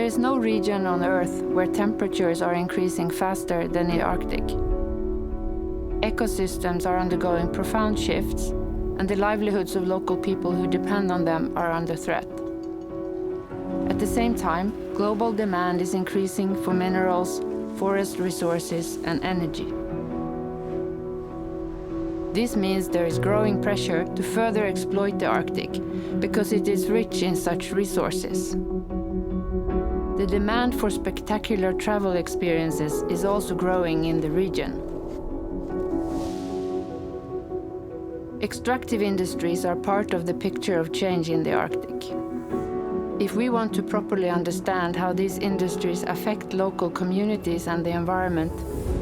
is no region on Earth where temperatures are increasing faster than the Arctic. Ecosystems are undergoing profound shifts, and the livelihoods of local people who depend on them are under threat. At the same time, global demand is increasing for minerals, forest resources, and energy. This means there is growing pressure to further exploit the Arctic because it is rich in such resources. The demand for spectacular travel experiences is also growing in the region. Extractive industries are part of the picture of change in the Arctic. If we want to properly understand how these industries affect local communities and the environment,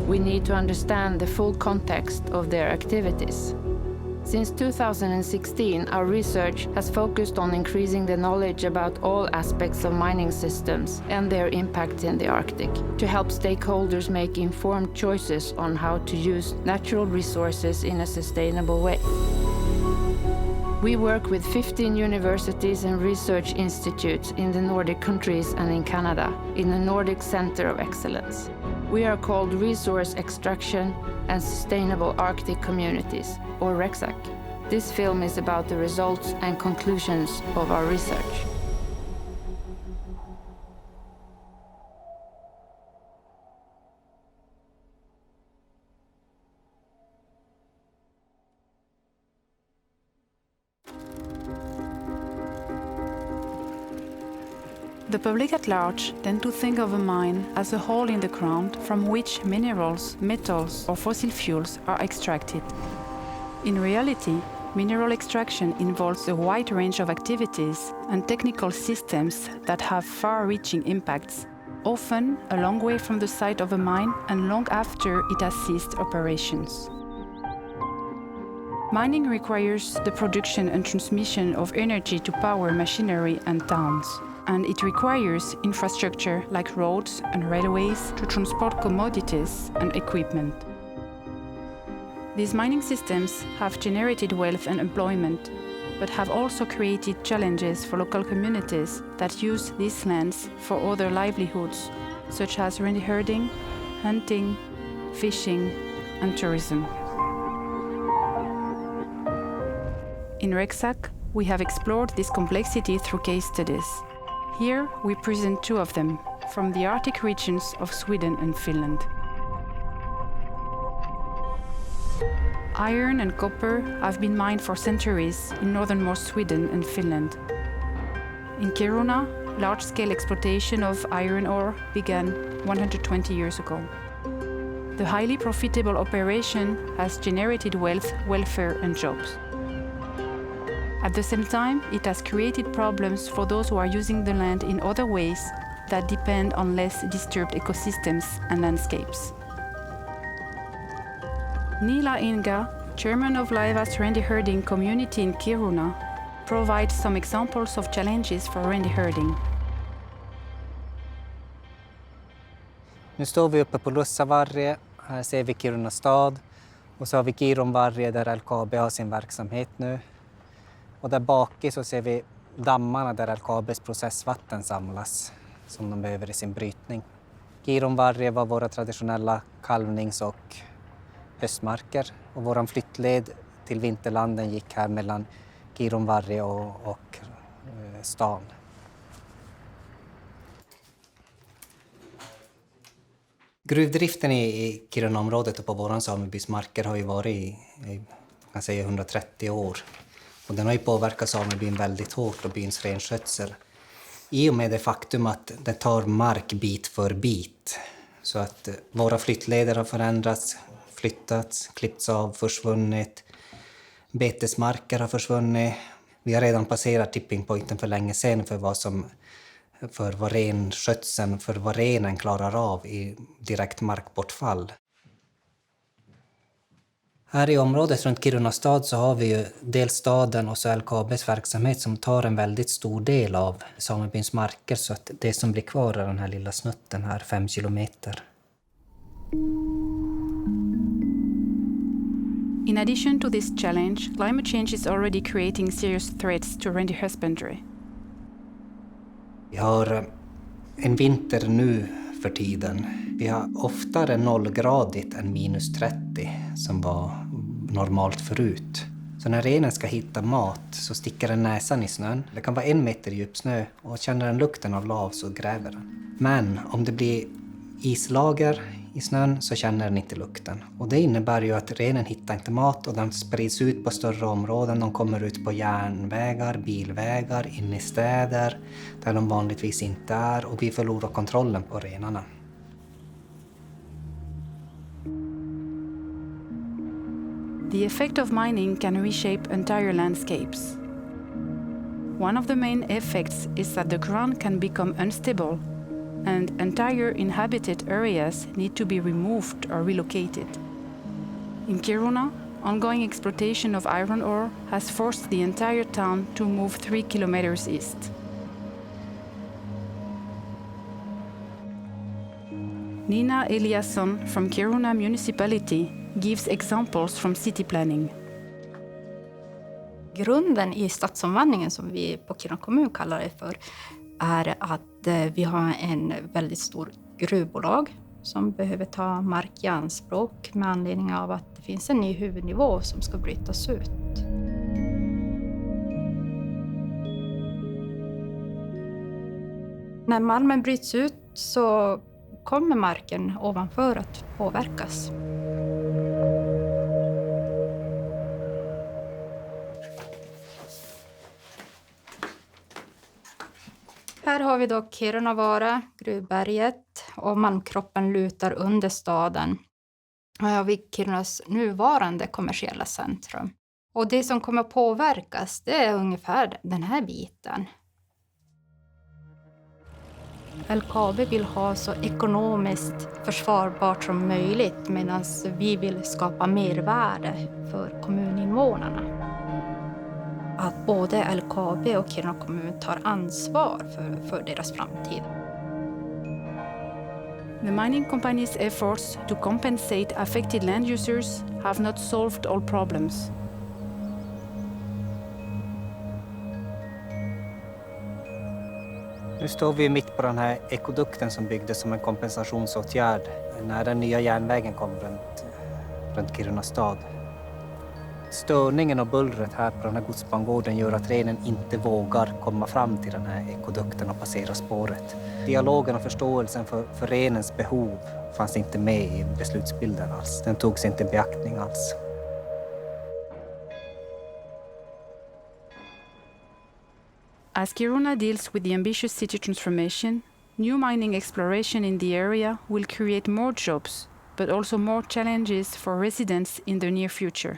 we need to understand the full context of their activities. Since 2016, our research has focused on increasing the knowledge about all aspects of mining systems and their impact in the Arctic, to help stakeholders make informed choices on how to use natural resources in a sustainable way. We work with 15 universities and research institutes in the Nordic countries and in Canada, in the Nordic Center of Excellence. We are called Resource Extraction and Sustainable Arctic Communities, or REXSAC. This film is about the results and conclusions of our research. The public at large tend to think of a mine as a hole in the ground from which minerals, metals, or fossil fuels are extracted. In reality, mineral extraction involves a wide range of activities and technical systems that have far-reaching impacts, often a long way from the site of a mine and long after it has ceased operations. Mining requires the production and transmission of energy to power machinery and towns. And it requires infrastructure like roads and railways to transport commodities and equipment. These mining systems have generated wealth and employment, but have also created challenges for local communities that use these lands for other livelihoods, such as reindeer herding, hunting, fishing, and tourism. In REXSAC, we have explored this complexity through case studies. Here we present two of them, from the Arctic regions of Sweden and Finland. Iron and copper have been mined for centuries in northernmost Sweden and Finland. In Kiruna, large-scale exploitation of iron ore began 120 years ago. The highly profitable operation has generated wealth, welfare, and jobs. At the same time, it has created problems for those who are using the land in other ways that depend on less disturbed ecosystems and landscapes. Niila Inga, chairman of Laiva's reindeer herding community in Kiruna, provides some examples of challenges for reindeer herding. Nu står vi uppe på Lussavarre, här ser vi Kiruna stad och så har vi Kirunvarre där LKAB har sin verksamhet nu. Och där bak så ser vi dammarna där LKABs processvatten samlas som de behöver i sin brytning. Kirunvarre var våra traditionella kalvnings- och höstmarker och vår flyttled till vinterlanden gick här mellan Kirunvarre och stan. Gruvdriften i Kirunaområdet och på våran samebys marker har ju varit i kan säga 130 år. Och den har ju påverkat samebyn väldigt hårt och byns renskötsel. I och med det faktum att det tar mark bit för bit. Så att våra flyttleder har förändrats, flyttats, klippts av, försvunnit. Betesmarker har försvunnit. Vi har redan passerat tippingpointen för länge sedan för vad renskötseln, för vad renen klarar av i direkt markbortfall. Här i området runt Kiruna stad så har vi ju dels staden och så LKABs verksamhet som tar en väldigt stor del av samebyns marker, så att det som blir kvar är den här lilla snutten här, 5 kilometer. In addition to this challenge, climate change is already creating serious threats to reindeer husbandry. Vi har en vinter nu för tiden. Vi har oftare 0-gradigt än minus 30 som var normalt förut. Så när renen ska hitta mat så sticker den näsan i snön. Det kan vara 1 meter djup snö och känner den lukten av lav så gräver den. Men om det blir islager i snön så känner den inte lukten. Och det innebär ju att renen hittar inte mat och den sprids ut på större områden. De kommer ut på järnvägar, bilvägar, in i städer där de vanligtvis inte är och vi förlorar kontrollen på renarna. The effect of mining can reshape entire landscapes. One of the main effects is that the ground can become unstable and entire inhabited areas need to be removed or relocated. In Kiruna, ongoing exploitation of iron ore has forced the entire town to move 3 kilometers east. Nina Eliasson from Kiruna municipality gives examples from city planning. Grunden i stadsomvandlingen som vi på Kiruna kommun kallar det för är att vi har en väldigt stor gruvbolag som behöver ta mark i anspråk med anledning av att det finns en ny huvudnivå som ska brytas ut. När malmen bryts ut så kommer marken ovanför att påverkas. Här har vi då Kirunavaara, gruvberget och malmkroppen lutar under staden. Och här har vi Kirunas nuvarande kommersiella centrum. Och det som kommer påverkas det är ungefär den här biten. LKAB vill ha så ekonomiskt försvarbart som möjligt medan vi vill skapa mervärde för kommuninvånarna. Att både LKAB och Kiruna kommun tar ansvar för deras framtid. The mining company's efforts to compensate affected land users have not solved all problems. Nu står vi mitt på den här ekodukten som byggdes som en kompensationsåtgärd när den nya järnvägen kom runt Kiruna stad. Störningen och bullret här på den här godsbangården gör att renen inte vågar komma fram till den här ekodukten och passera spåret. Dialogen och förståelsen för renens behov fanns inte med i beslutsbilden alls. Den togs inte i beaktning alls. As Kiruna deals with the ambitious city transformation, new mining exploration in the area will create more jobs, but also more challenges for residents in the near future.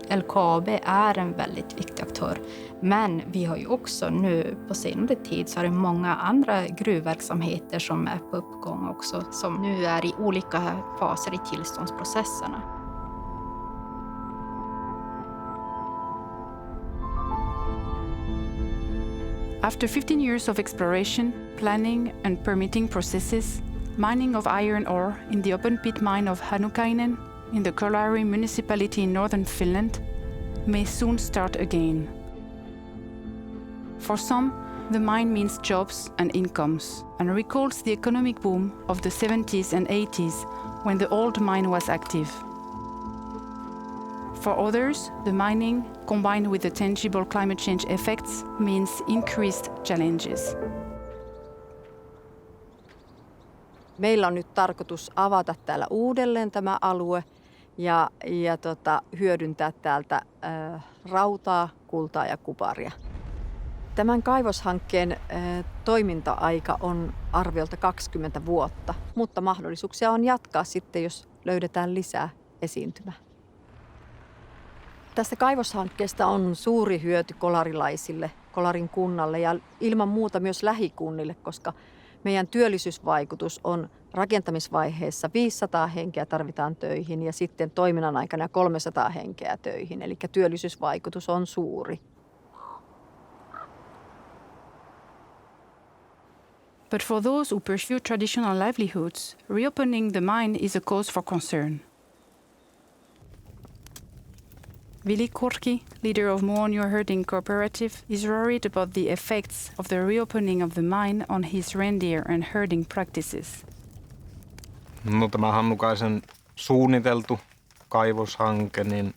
LKAB är en väldigt viktig aktör, men vi har ju också nu på senare tid så är det många andra gruvverksamheter som är på uppgång också, som nu är i olika faser i tillståndsprocesserna. After 15 years of exploration, planning and permitting processes, mining of iron ore in the open pit mine of Hanukainen in the Kolari municipality in northern Finland may soon start again. For some, the mine means jobs and incomes and recalls the economic boom of the 70s and 80s when the old mine was active. For others, the mining, combined with the tangible climate change effects, means increased challenges. Meillä on nyt tarkoitus avata täällä uudelleen tämä alue ja hyödyntää täältä rautaa, kultaa ja kuparia. Tämän kaivoshankkeen toiminta-aika on arviolta 20 vuotta, mutta mahdollisuuksia on jatkaa sitten, jos löydetään lisää esiintymää. Tästä kaivoshankkeesta on suuri hyöty kolarilaisille, Kolarin kunnalle ja ilman muuta myös lähikunnille, koska meidän työllisyysvaikutus on rakentamisvaiheessa 500 henkeä tarvitaan töihin ja sitten toiminnan aikana 300 henkeä töihin, eli työllisyysvaikutus on suuri. But for those who pursue traditional livelihoods, reopening the mine is a cause for concern. Vili Kurki, leader of Muonio Herding Cooperative, is worried about the effects of the reopening of the mine on his reindeer and herding practices. No, tämä Hannukaisen suunniteltu kaivoshanke, niin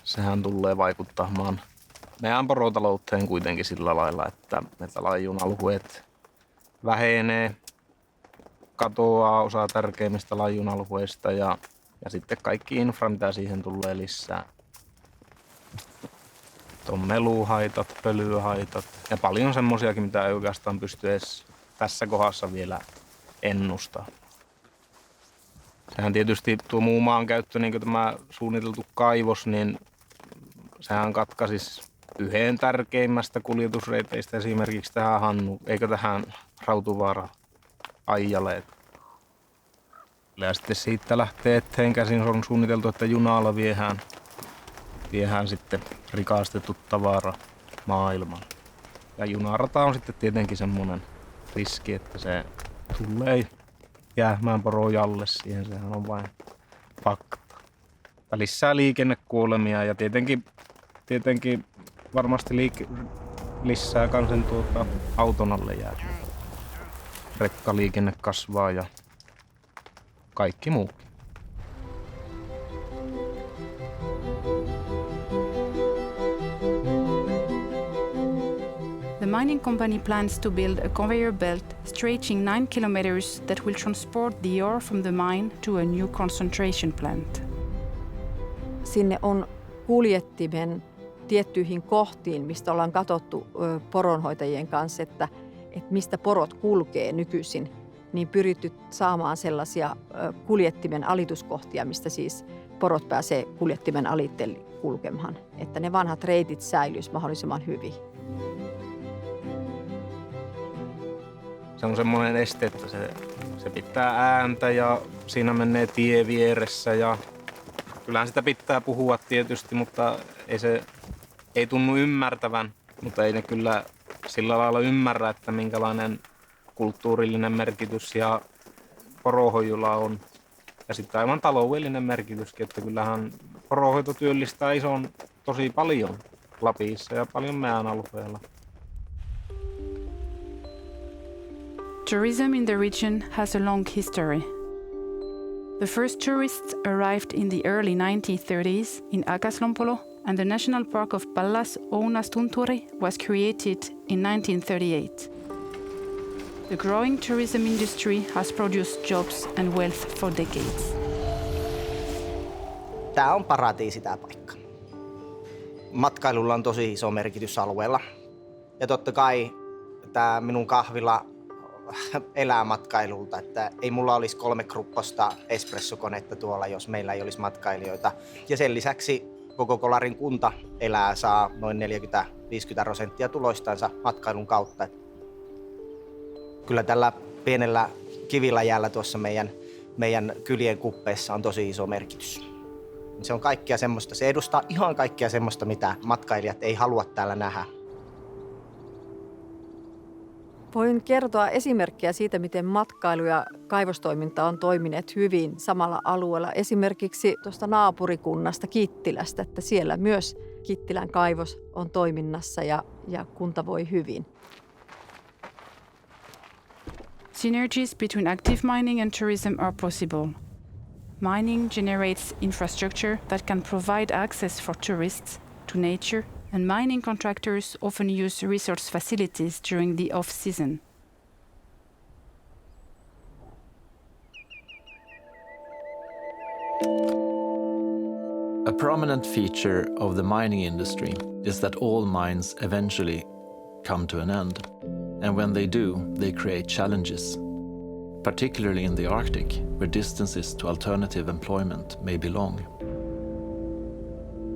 sehän tulee vaikuttamaan meidän porotalouteen kuitenkin sillä lailla, että lajun alueet vähenee, katoaa osa tärkeimmistä lajun alueista ja sitten kaikki infra, mitä siihen tulee lisää. On meluhaitat, pölyhaitat ja paljon semmoisiakin, mitä ei oikeastaan pysty edes tässä kohdassa vielä ennustaa. Sehän tietysti tuo muu maankäyttö, niin kuin tämä suunniteltu kaivos, niin sehän katkaisisi yhden tärkeimmästä kuljetusreiteistä esimerkiksi tähän tähän Rautuvaara-Aijalle. Ja sitten siitä lähtee eteen käsin on suunniteltu, että junalla viedään sitten rikastettu tavara maailmaan. Ja junarata on sitten tietenkin semmoinen riski, että se tulee jäämään porojalle siihen, sehän on vain fakta. Ja lisää liikennekuolemia ja tietenkin varmasti lisää kansen auton alle jää. Rekkaliikenne kasvaa ja kaikki muukin. The mining company plans to build a conveyor belt stretching 9 kilometers that will transport the ore from the mine to a new concentration plant. Sinne on kuljettimen tiettyihin kohtiin, mistä ollaan katsottu poronhoitajien kanssa, että mistä porot kulkee nykyisin, niin pyritty saamaan sellaisia kuljettimen alituskohtia, mistä siis porot pääsee kuljettimen alitte kulkemaan, että ne vanhat reitit säilyisivät mahdollisimman hyvin. Se on semmoinen este, että se pitää ääntä ja siinä menee tie vieressä ja kyllähän sitä pitää puhua tietysti, mutta ei tunnu ymmärtävän, mutta ei ne kyllä sillä lailla ymmärrä, että minkälainen kulttuurillinen merkitys ja poronhoidolla on. Ja sitten aivan taloudellinen merkityskin, että kyllähän poronhoito työllistää tosi paljon Lapissa ja paljon meidän alueella. Tourism in the region has a long history. The first tourists arrived in the early 1930s in Akaslompolo, and the National Park of Pallas Ounastunturi was created in 1938. The growing tourism industry has produced jobs and wealth for decades. Tämä on paratiisi tämä paikka. Matkailulla on tosi iso merkitys alueella. Ja totta kai tämä minun kahvila elää matkailulta, että ei mulla olisi 3 krupposta espressokonetta tuolla, jos meillä ei olisi matkailijoita. Ja sen lisäksi koko Kolarin kunta saa noin 40-50% tuloistansa matkailun kautta. Kyllä tällä pienellä kiviläjällä tuossa meidän kylien kuppeessa on tosi iso merkitys. Se on kaikkea semmoista, se edustaa ihan kaikkea semmoista, mitä matkailijat ei halua täällä nähdä. Voin kertoa esimerkkejä siitä, miten matkailu ja kaivostoiminta on toimineet hyvin samalla alueella. Esimerkiksi tuosta naapurikunnasta Kittilästä, että siellä myös Kittilän kaivos on toiminnassa ja kunta voi hyvin. Synergies between active mining and tourism are possible. Mining generates infrastructure that can provide access for tourists to nature, and mining contractors often use resource facilities during the off-season. A prominent feature of the mining industry is that all mines eventually come to an end. And when they do, they create challenges, particularly in the Arctic, where distances to alternative employment may be long.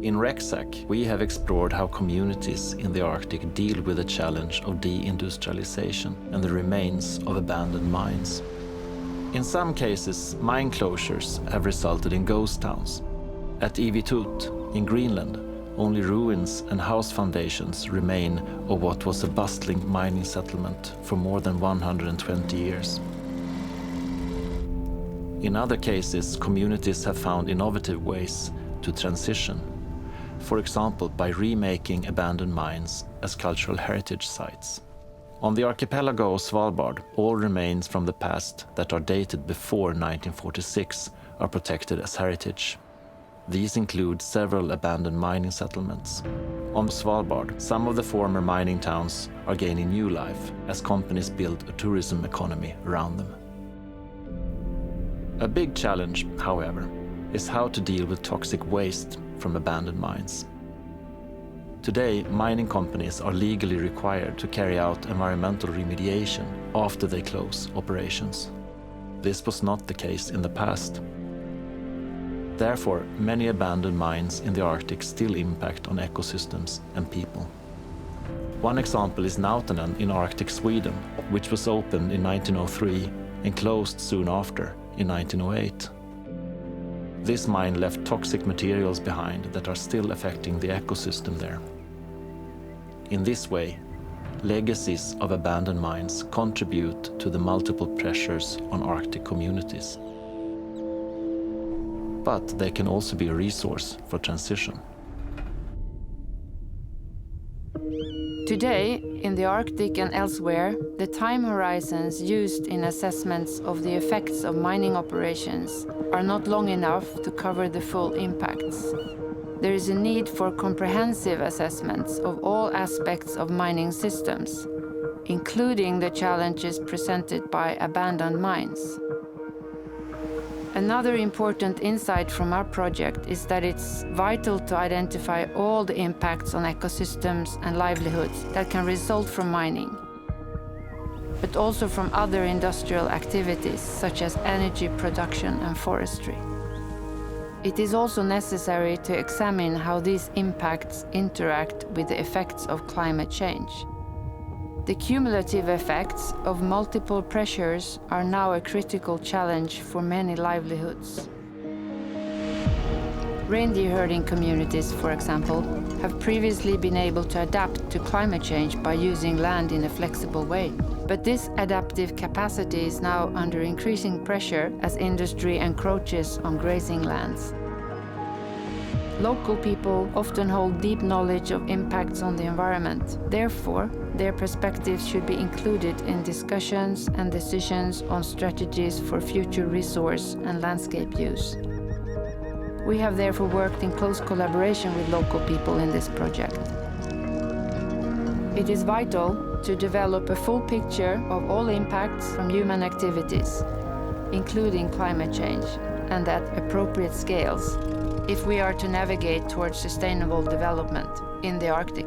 In REXSAC, we have explored how communities in the Arctic deal with the challenge of deindustrialization and the remains of abandoned mines. In some cases, mine closures have resulted in ghost towns. At Ivitut, in Greenland, only ruins and house foundations remain of what was a bustling mining settlement for more than 120 years. In other cases, communities have found innovative ways to transition. for example, by remaking abandoned mines as cultural heritage sites. On the archipelago of Svalbard, all remains from the past that are dated before 1946 are protected as heritage. These include several abandoned mining settlements. On Svalbard, some of the former mining towns are gaining new life as companies build a tourism economy around them. A big challenge, however, is how to deal with toxic waste from abandoned mines. Today, mining companies are legally required to carry out environmental remediation after they close operations. This was not the case in the past. Therefore, many abandoned mines in the Arctic still impact on ecosystems and people. One example is Nautanen in Arctic Sweden, which was opened in 1903 and closed soon after in 1908. This mine left toxic materials behind that are still affecting the ecosystem there. In this way, legacies of abandoned mines contribute to the multiple pressures on Arctic communities. But they can also be a resource for transition. Today, in the Arctic and elsewhere, the time horizons used in assessments of the effects of mining operations are not long enough to cover the full impacts. There is a need for comprehensive assessments of all aspects of mining systems, including the challenges presented by abandoned mines. Another important insight from our project is that it's vital to identify all the impacts on ecosystems and livelihoods that can result from mining, but also from other industrial activities such as energy production and forestry. It is also necessary to examine how these impacts interact with the effects of climate change. The cumulative effects of multiple pressures are now a critical challenge for many livelihoods. Reindeer herding communities, for example, have previously been able to adapt to climate change by using land in a flexible way. But this adaptive capacity is now under increasing pressure as industry encroaches on grazing lands. Local people often hold deep knowledge of impacts on the environment. Therefore, their perspectives should be included in discussions and decisions on strategies for future resource and landscape use. We have therefore worked in close collaboration with local people in this project. It is vital to develop a full picture of all impacts from human activities, including climate change, and at appropriate scales, if we are to navigate towards sustainable development in the Arctic.